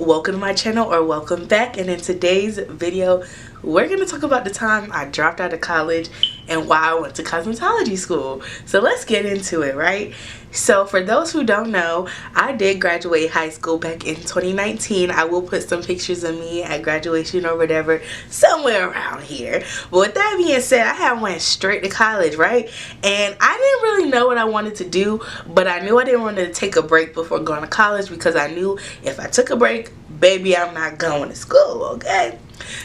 welcome to my channel, or welcome back. And in today's video we're going to talk about the time I dropped out of college and why I went to cosmetology school. So let's get into it, right? So for those who don't know, I did graduate high school back in 2019. I will put some pictures of me at graduation or whatever somewhere around here. But with that being said, I had went straight to college, right? And I didn't really know what I wanted to do, but I knew I didn't want to take a break before going to college, because I knew if I took a break, baby, I'm not going to school, okay?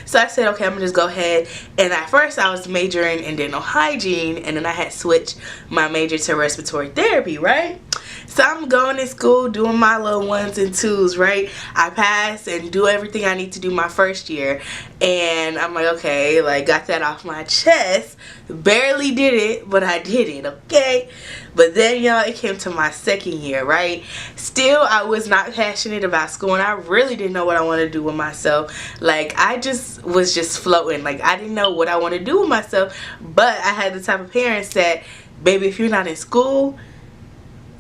So I said, okay, I'm gonna just go ahead. And at first I was majoring in dental hygiene, and then I had switched my major to respiratory therapy, right? So I'm going to school, doing my little 1s and 2s, right? I pass and do everything I need to do my first year, and I'm like, okay, like, got that off my chest. Barely did it, but I did it, okay? But then, y'all, it came to my second year, right? Still, I was not passionate about school, and I really didn't know what I wanted to do with myself. Like, I just was just floating. Like, I didn't know what I wanted to do with myself, but I had the type of parents that, baby, if you're not in school,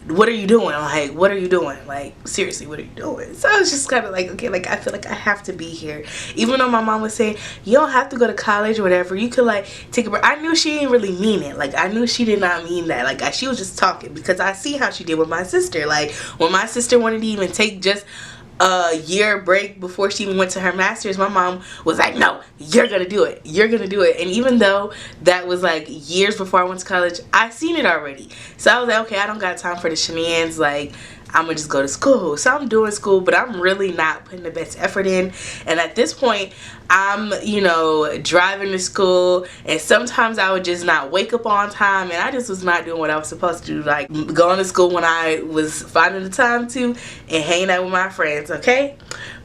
what are you doing? Like, what are you doing? Like, seriously, what are you doing? So I was just kind of like, okay, like, I feel like I have to be here. Even though my mom was saying, you don't have to go to college or whatever, you could, like, take a break. I knew she didn't really mean it. Like, I knew she did not mean that. Like, she was just talking, because I see how she did with my sister. Like, when my sister wanted to even take just a year break before she even went to her master's, my mom was like, no, you're gonna do it, you're gonna do it. And even though that was like years before I went to college, I seen it already. So I was like, okay, I don't got time for the shenanigans. Like, I'm gonna just go to school. So I'm doing school, but I'm really not putting the best effort in. And at this point, I'm, you know, driving to school, and sometimes I would just not wake up on time, and I just was not doing what I was supposed to do, like going to school when I was finding the time to, and hanging out with my friends, okay?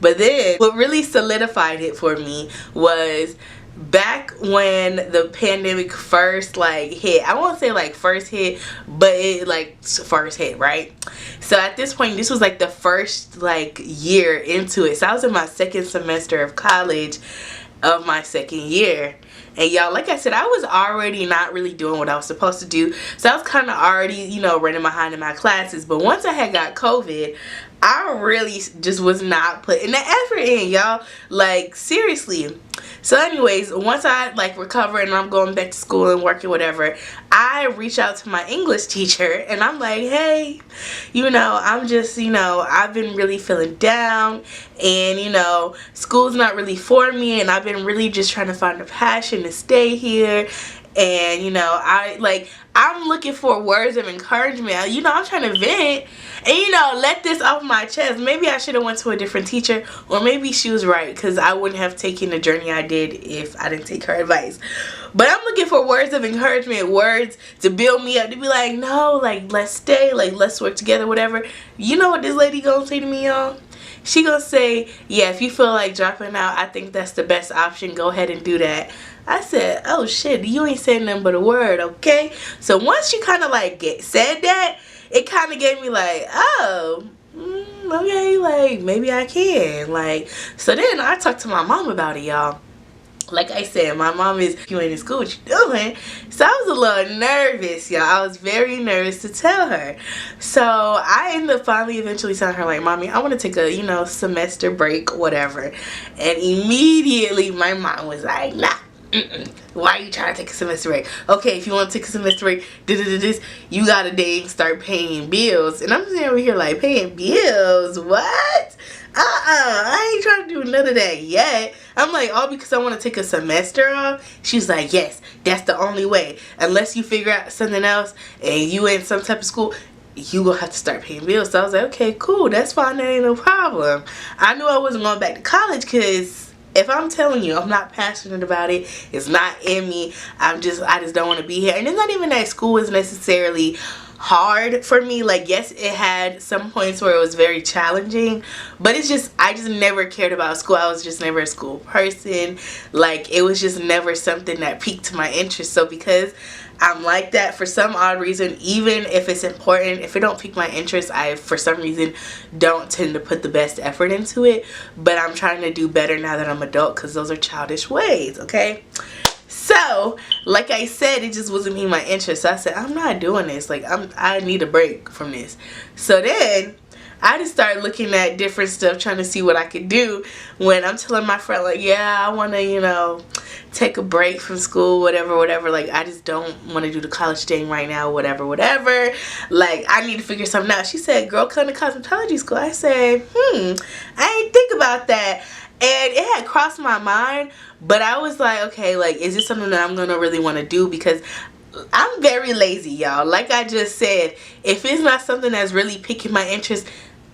But then what really solidified it for me was back when the pandemic first like hit. I won't say like first hit, but it like first hit, right? So at this point, this was like the first like year into it. So I was in my second semester of college of my second year. And y'all, like I said, I was already not really doing what I was supposed to do. So I was kind of already, you know, running behind in my classes. But once I had got COVID, I really just was not putting the effort in, y'all. Like, seriously. So anyways, once I like recover and I'm going back to school and working, whatever, I reach out to my English teacher and I'm like, hey, you know, I'm just, you know, I've been really feeling down, and, you know, school's not really for me, and I've been really just trying to find a passion to stay here. And, you know, I'm looking for words of encouragement. You know, I'm trying to vent and, you know, let this off my chest. Maybe I should have went to a different teacher, or maybe she was right, because I wouldn't have taken the journey I did if I didn't take her advice. But I'm looking for words of encouragement, words to build me up, to be like, no, like, let's stay, like, let's work together, whatever. You know what this lady gonna say to me, y'all? She gonna say, yeah, if you feel like dropping out, I think that's the best option. Go ahead and do that. I said, oh shit, you ain't saying nothing but a word, okay? So once she kind of like said that, it kind of gave me like, oh, okay, like, maybe I can. Like, so then I talked to my mom about it, y'all. Like I said, my mom is, you ain't in school, what you doing? So I was a little nervous, y'all. I was very nervous to tell her. So I ended up finally eventually telling her, like, mommy, I want to take a, you know, semester break, whatever. And immediately my mom was like, nah. Why are you trying to take a semester break? Okay, if you want to take a semester break, you gotta dang start paying bills. And I'm sitting over here like, paying bills? What? I ain't trying to do none of that yet. I'm like, all because I want to take a semester off? She's like, yes, that's the only way. Unless you figure out something else and you in some type of school, you gonna have to start paying bills. So I was like, okay, cool, that's fine, that ain't no problem. I knew I wasn't going back to college, because if I'm telling you I'm not passionate about it, it's not in me, I just don't want to be here. And it's not even that school is necessarily hard for me. Like, yes, it had some points where it was very challenging, but it's just, I just never cared about school. I was just never a school person. Like, it was just never something that piqued my interest. So because I'm like that, for some odd reason, even if it's important, if it don't pique my interest, I for some reason don't tend to put the best effort into it. But I'm trying to do better now that I'm adult, because those are childish ways, okay? So like I said, it just wasn't me, my interest. So I said, I'm not doing this. Like, I need a break from this. So then I just started looking at different stuff, trying to see what I could do. When I'm telling my friend, like, yeah, I want to, you know, take a break from school, whatever, whatever. Like, I just don't want to do the college thing right now, whatever, whatever. Like, I need to figure something out. She said, girl, come to cosmetology school. I said, I ain't think about that. And it had crossed my mind, but I was like, okay, like, is this something that I'm going to really want to do? Because I'm very lazy, y'all. Like I just said, if it's not something that's really piquing my interest,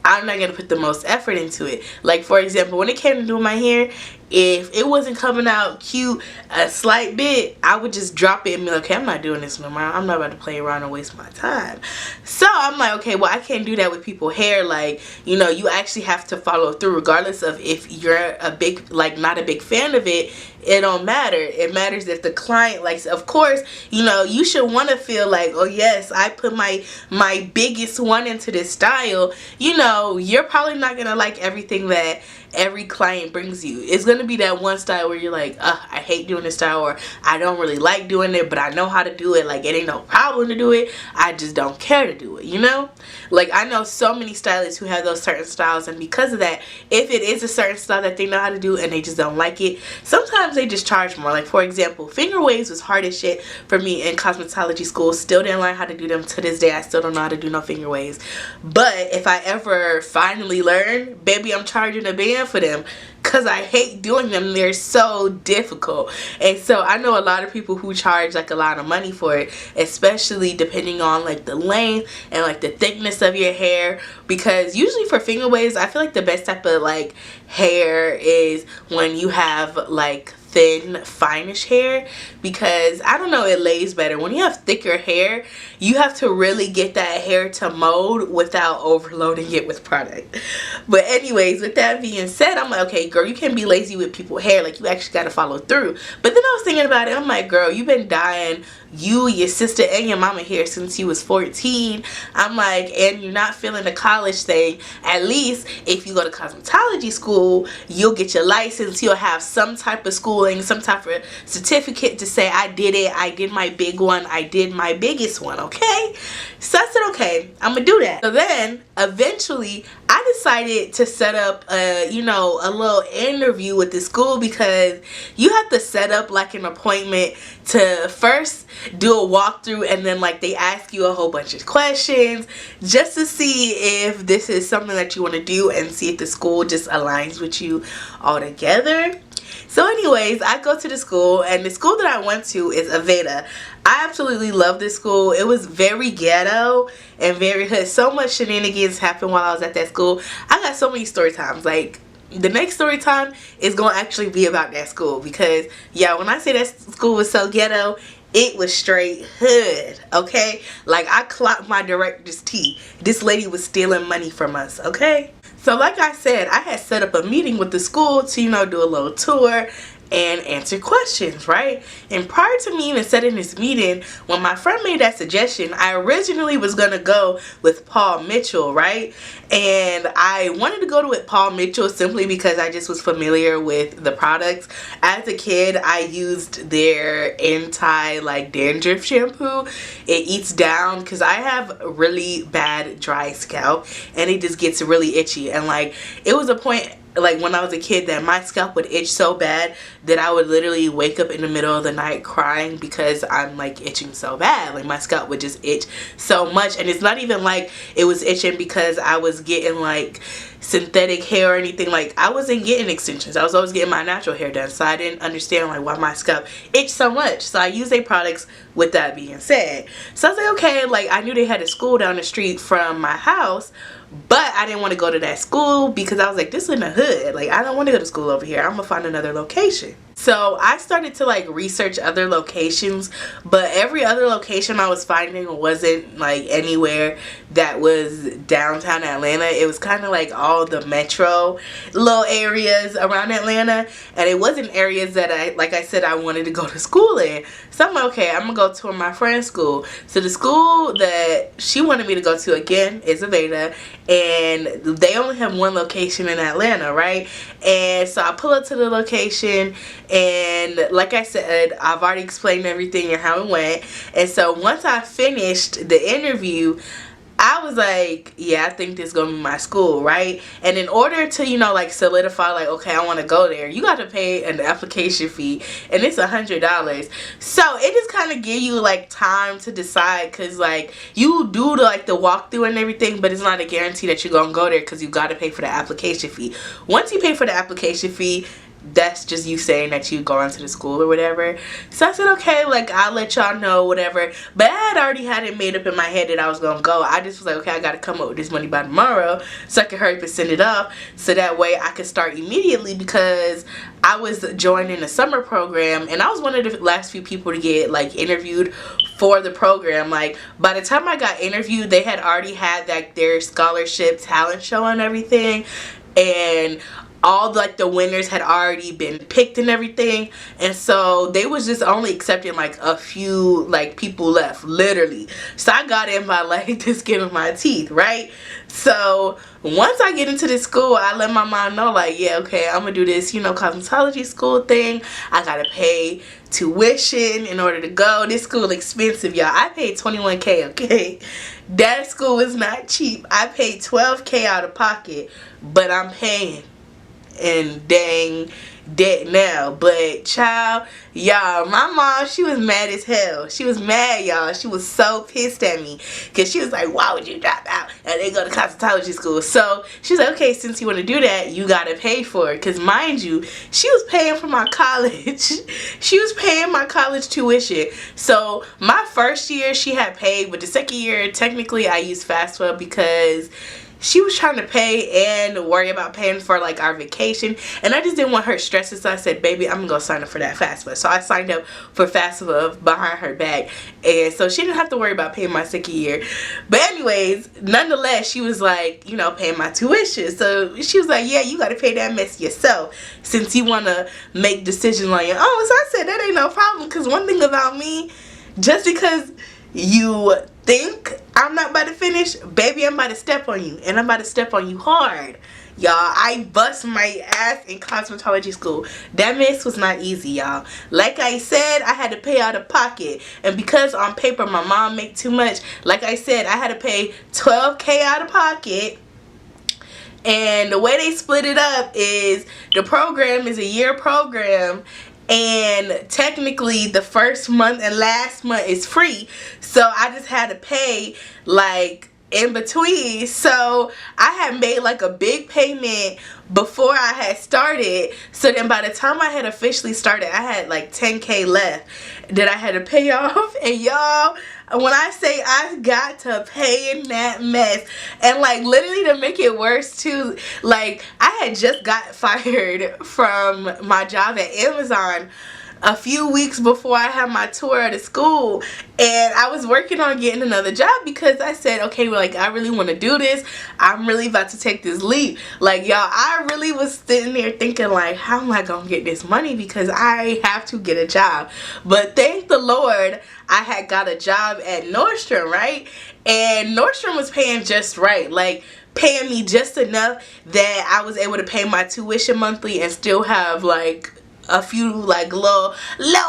I'm not going to put the most effort into it. Like, for example, when it came to doing my hair, if it wasn't coming out cute a slight bit, I would just drop it and be like, okay, I'm not doing this no more. I'm not about to play around and waste my time. So I'm like, okay, well, I can't do that with people's hair. Like, you know, you actually have to follow through regardless of if you're a big, like, not a big fan of it. It don't matter. It matters if the client likes it. Of course, you know, you should want to feel like, oh yes, I put my biggest one into this style. You know, you're probably not gonna like everything that every client brings you. It's gonna be that one style where you're like, I hate doing this style, or I don't really like doing it, but I know how to do it. Like, it ain't no problem to do it. I just don't care to do it, you know? Like, I know so many stylists who have those certain styles, and because of that, if it is a certain style that they know how to do and they just don't like it, sometimes they just charge more. Like, for example, finger waves was hard as shit for me in cosmetology school. Still didn't learn how to do them to this day. I still don't know how to do no finger waves. But if I ever finally learn, baby, I'm charging a band for them, because I hate doing them. They're so difficult. And so I know a lot of people who charge like a lot of money for it, especially depending on like the length and like the thickness of your hair, because usually for finger waves, I feel like the best type of like hair is when you have like thin, finish hair, because I don't know, it lays better. When you have thicker hair, you have to really get that hair to mold without overloading it with product. But anyways, with that being said, I'm like, okay, girl, you can't be lazy with people's hair. Like, you actually got to follow through. But then I was thinking about it. I'm like, girl, you've been dyeing you, your sister, and your mama hair since you was 14. I'm like, and you're not feeling the college thing. At least if you go to cosmetology school, you'll get your license. You'll have some type of schooling, some type of certificate to say, I did it. I did my big one. I did my biggest one. Okay? So I said, okay, I'm gonna do that. So then eventually I decided to set up a, you know, a little interview with the school, because you have to set up like an appointment to first do a walkthrough, and then like they ask you a whole bunch of questions just to see if this is something that you want to do, and see if the school just aligns with you altogether. So anyways, I go to the school, and the school that I went to is Aveda. I absolutely love this school. It was very ghetto and very hood. So much shenanigans happened while I was at that school. I got so many story times. Like, the next story time is going to actually be about that school, because yeah, when I say that school was so ghetto, it was straight hood, okay? Like, I clocked my director's tea. This lady was stealing money from us, okay? So like I said, I had set up a meeting with the school to, you know, do a little tour and answer questions, right? And prior to me even setting this meeting, when my friend made that suggestion, I originally was gonna go with Paul Mitchell, right? And I wanted to go with Paul Mitchell simply because I just was familiar with the products. As a kid, I used their anti dandruff shampoo. It eats down, because I have really bad dry scalp and it just gets really itchy. And like, it was a point, like when I was a kid, that my scalp would itch so bad that I would literally wake up in the middle of the night crying because I'm like itching so bad. Like, my scalp would just itch so much, and it's not even like it was itching because I was getting like synthetic hair or anything. Like, I wasn't getting extensions. I was always getting my natural hair done, so I didn't understand like why my scalp itched so much. So I used their products. With that being said, so I was like, okay, like, I knew they had a school down the street from my house, but I didn't want to go to that school because I was like, this is in the hood. Like, I don't want to go to school over here. I'm gonna find another location. So I started to like research other locations, but every other location I was finding wasn't like anywhere that was downtown Atlanta. It was kind of like all the metro little areas around Atlanta, and it wasn't areas that I said, I wanted to go to school in. So I'm like, okay, I'm gonna go to my friend's school. So the school that she wanted me to go to, again, is Aveda, and they only have one location in Atlanta, right? And so I pull up to the location, and like I said, I've already explained everything and how it went. And so once I finished the interview, I was like, yeah, I think this is gonna be my school, right? And in order to, you know, like solidify, like, okay, I want to go there, you got to pay an application fee, and it's $100. So it just kind of give you like time to decide, cause like you do the walkthrough and everything, but it's not a guarantee that you're gonna go there, cause you got to pay for the application fee. Once you pay for the application fee, that's just you saying that you go into the school or whatever. So I said, okay, like, I'll let y'all know, whatever. But I had already had it made up in my head that I was gonna go. I just was like, okay, I gotta come up with this money by tomorrow so I can hurry up and send it up, so that way I could start immediately, because I was joining a summer program and I was one of the last few people to get like interviewed for the program. Like, by the time I got interviewed, they had already had like their scholarship talent show and everything, and all like the winners had already been picked and everything, and so they was just only accepting like a few like people left, literally. So I got in by like the skin of my teeth, right? So once I get into this school, I let my mom know, like, yeah, okay, I'm gonna do this, you know, cosmetology school thing. I gotta pay tuition in order to go. This school expensive, y'all. I paid $21K, okay? That school is not cheap. I paid $12K out of pocket, but I'm paying and dang debt now. But child, y'all, my mom, she was mad as hell. She was mad, y'all. She was so pissed at me, because she was like, why would you drop out and then go to cosmetology school? So she's like, okay, since you want to do that, you gotta pay for it. Because mind you, she was paying for my college. She was paying my college tuition. So my first year she had paid, but the second year technically I used FAFSA, because she was trying to pay and worry about paying for like our vacation, and I just didn't want her stressing. So I said, baby, I'm gonna sign up for that FAFSA. So I signed up for FAFSA behind her back, and so she didn't have to worry about paying my second year. But anyways, nonetheless, she was like, you know, paying my tuition. So she was like, yeah, you gotta pay that mess yourself, since you wanna make decisions on your own. So I said, that ain't no problem, because one thing about me, just because you think I'm not about to finish, baby, I'm about to step on you, and I'm about to step on you hard. Y'all, I bust my ass in cosmetology school. That mess was not easy, y'all. Like I said, I had to pay out of pocket, and because on paper my mom make too much, like I said, I had to pay $12K out of pocket. And the way they split it up is the program is a year program, and technically the first month and last month is free. So I just had to pay like in between. So I had made like a big payment before I had started. So then by the time I had officially started, I had like 10K left that I had to pay off. And y'all, when I say I got to pay in that mess, and like literally to make it worse too, like I had just got fired from my job at Amazon a few weeks before I had my tour of the school, and I was working on getting another job, because I said, okay, well, like, I really want to do this. I'm really about to take this leap. Like, y'all, I really was sitting there thinking, like, how am I gonna get this money, because I have to get a job. But thank the Lord, I had got a job at Nordstrom, right? And Nordstrom was paying just right, like paying me just enough that I was able to pay my tuition monthly and still have like a few like little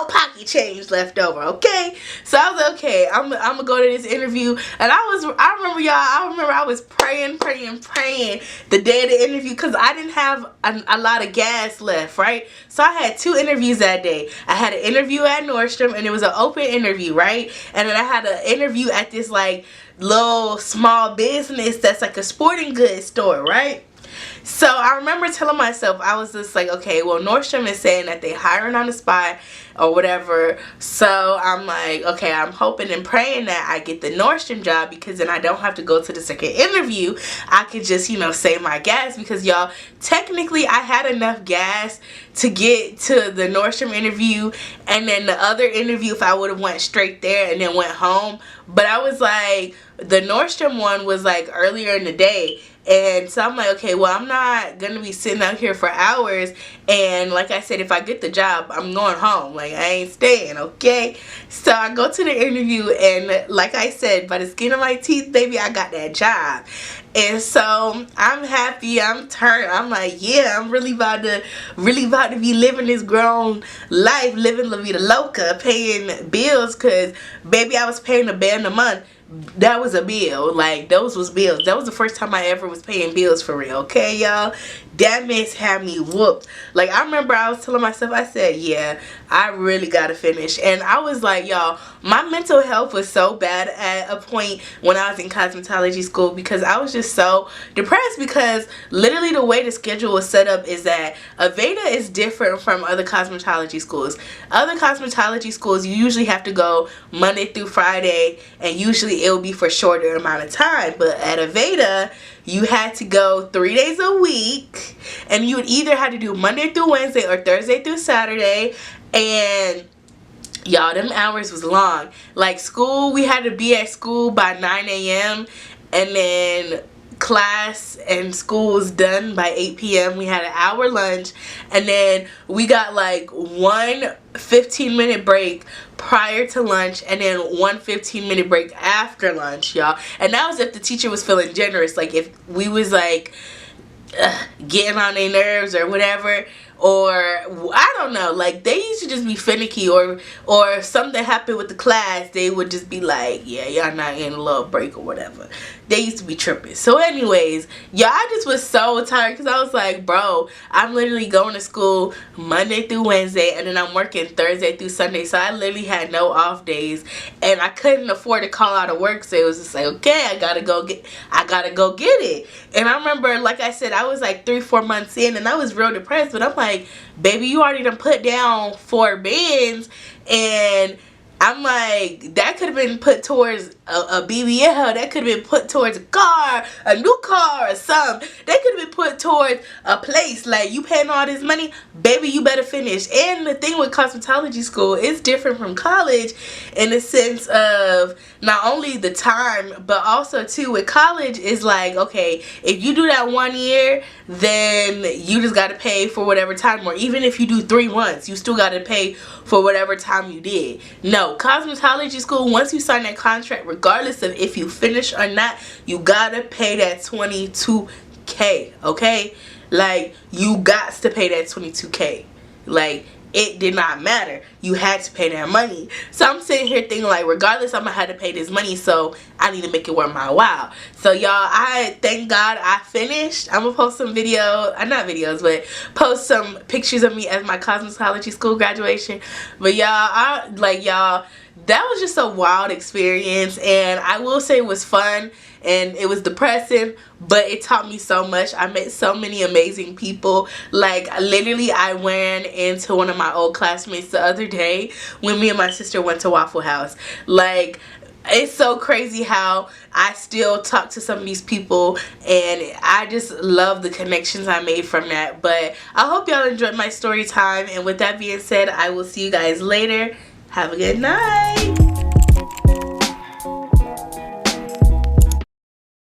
pocket change left over, okay? So I was like, okay, I'm gonna go to this interview. And I remember, y'all, I was praying the day of the interview, because I didn't have a lot of gas left, right? So I had 2 interviews that day. I had an interview at Nordstrom, and it was an open interview, right? And then I had an interview at this like little small business that's like a sporting goods store, right? So I remember telling myself, I was just like, okay, well, Nordstrom is saying that they hiring on the spot or whatever. So I'm like, okay, I'm hoping and praying that I get the Nordstrom job, because then I don't have to go to the second interview. I could just, you know, save my gas, because y'all, technically I had enough gas to get to the Nordstrom interview, and then the other interview if I would have went straight there and then went home. But I was like, the Nordstrom one was like earlier in the day. And so I'm like, okay, well, I'm not going to be sitting out here for hours. And like I said, if I get the job, I'm going home. Like, I ain't staying, okay? So I go to the interview, and like I said, by the skin of my teeth, baby, I got that job. And so I'm happy. I'm turned. I'm like, yeah, I'm really about to be living this grown life, living La Vida Loca, paying bills. Cause baby, I was paying $1 a month. That was a bill. Like, those was bills. That was the first time I ever was paying bills for real. Okay, y'all? That mess had me whooped. Like, I remember I was telling myself, I said, yeah, I really gotta finish. And I was like, y'all, my mental health was so bad at a point when I was in cosmetology school, because I was just so depressed, because literally the way the schedule was set up is that Aveda is different from other cosmetology schools. Other cosmetology schools, you usually have to go Monday through Friday, and usually it will be for a shorter amount of time. But at Aveda, you had to go 3 days a week, and you would either have to do Monday through Wednesday or Thursday through Saturday. And y'all, them hours was long. Like, school, we had to be at school by 9 a.m. and then class and school was done by 8 p.m. We had an hour lunch, and then we got like one 15-minute break prior to lunch, and then one 15-minute break after lunch, y'all. And that was if the teacher was feeling generous. Like, if we was like getting on their nerves or whatever, or I don't know, like, they used to just be finicky, or if something happened with the class, they would just be like, yeah, y'all not getting a little break or whatever. They used to be tripping. So anyways, y'all, I just was so tired, because I was like, bro, I'm literally going to school Monday through Wednesday, and then I'm working Thursday through Sunday, so I literally had no off days, and I couldn't afford to call out of work. So it was just like, okay, I gotta go get it. And I remember, like I said, I was like 3-4 months in, and I was real depressed, but I'm like, baby, you already done put down 4 bins, and I'm like, that could have been put towards a BBL. That could have been put towards a car, a new car, or something. That could have been put towards a place. Like, you paying all this money, baby, you better finish. And the thing with cosmetology school, it's different from college in the sense of not only the time, but also too with college is like, okay, if you do that 1 year, then you just got to pay for whatever time, or even if you do 3 months, you still got to pay for whatever time you did. No, cosmetology school, once you sign that contract, regardless of if you finish or not, you gotta pay that $22K, okay? Like, you got to pay that $22K. Like, it did not matter. You had to pay that money. So I'm sitting here thinking, like, regardless, I'm gonna have to pay this money, so I need to make it worth my while. So y'all, I thank God I finished. I'm gonna post some not videos, but post some pictures of me at my cosmetology school graduation. But y'all, that was just a wild experience, and I will say it was fun, and it was depressing, but it taught me so much. I met so many amazing people. Like, literally, I ran into one of my old classmates the other day when me and my sister went to Waffle House. Like, it's so crazy how I still talk to some of these people, and I just love the connections I made from that. But I hope y'all enjoyed my story time, and with that being said, I will see you guys later. Have a good night.